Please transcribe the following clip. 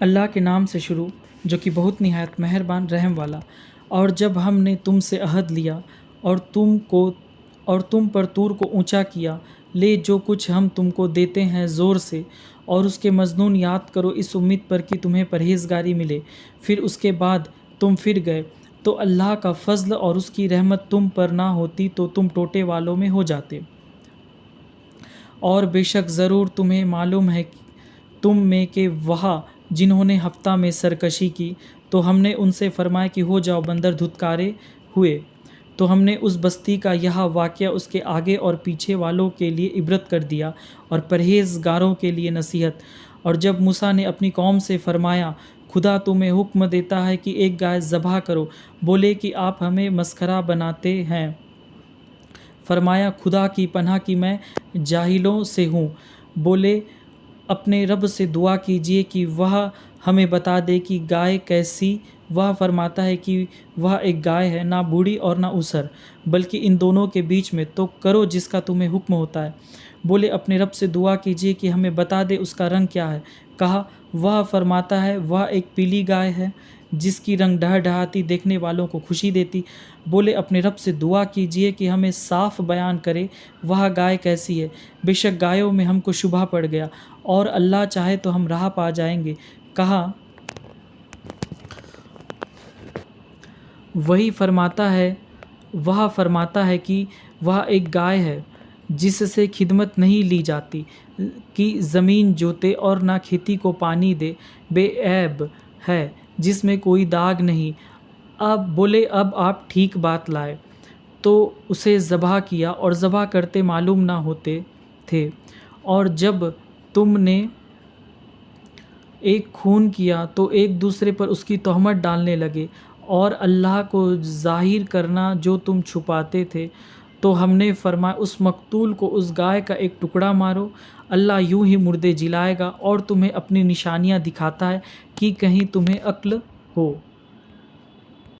اللہ کے نام سے شروع جو کہ بہت نہایت مہربان رحم والا۔ اور جب ہم نے تم سے عہد لیا اور تم پر طور کو اونچا کیا، لے جو کچھ ہم تم کو دیتے ہیں زور سے، اور اس کے مضمون یاد کرو اس امید پر کہ تمہیں پرہیزگاری ملے۔ پھر اس کے بعد تم پھر گئے تو اللہ کا فضل اور اس کی رحمت تم پر نہ ہوتی تو تم ٹوٹے والوں میں ہو جاتے۔ اور بے شک ضرور تمہیں معلوم ہے تم میں کہ وہاں جنہوں نے ہفتہ میں سرکشی کی تو ہم نے ان سے فرمایا کہ ہو جاؤ بندر دھتکارے ہوئے، تو ہم نے اس بستی کا یہ واقعہ اس کے آگے اور پیچھے والوں کے لیے عبرت کر دیا اور پرہیزگاروں کے لیے نصیحت۔ اور جب موسیٰ نے اپنی قوم سے فرمایا خدا تمہیں حکم دیتا ہے کہ ایک گائے ذبح کرو، بولے کہ آپ ہمیں مسخرہ بناتے ہیں۔ فرمایا خدا کی پناہ کہ میں جاہلوں سے ہوں۔ بولے اپنے رب سے دعا کیجئے کہ وہ ہمیں بتا دے کہ گائے کیسی۔ وہ فرماتا ہے کہ وہ ایک گائے ہے، نہ بوڑھی اور نہ اسر، بلکہ ان دونوں کے بیچ میں، تو کرو جس کا تمہیں حکم ہوتا ہے۔ بولے اپنے رب سے دعا کیجئے کہ ہمیں بتا دے اس کا رنگ کیا ہے۔ کہا وہ فرماتا ہے وہ ایک پیلی گائے ہے جس کی رنگ ڈہڈہاتی دیکھنے والوں کو خوشی دیتی۔ بولے اپنے رب سے دعا کیجئے کہ ہمیں صاف بیان کرے وہ گائے کیسی ہے، بے شک گایوں میں ہم کو شبہ پڑ گیا، اور اللہ چاہے تو ہم راہ پا جائیں گے۔ کہا وہ فرماتا ہے کہ وہ ایک گائے ہے جس سے خدمت نہیں لی جاتی، کہ زمین جوتے اور نہ کھیتی کو پانی دے، بے عیب ہے جس میں کوئی داغ نہیں۔ اب آپ ٹھیک بات لائے تو اسے ذبح کیا، اور ذبح کرتے معلوم نہ ہوتے تھے، اور جب تم نے ایک خون کیا تو ایک دوسرے پر اس کی تہمت ڈالنے لگے اور اللہ کو ظاہر کرنا جو تم چھپاتے تھے۔ تو ہم نے فرمایا اس مقتول کو اس گائے کا ایک ٹکڑا مارو، اللہ یوں ہی مردے جلائے گا اور تمہیں اپنی نشانیاں دکھاتا ہے کہ کہیں تمہیں عقل ہو۔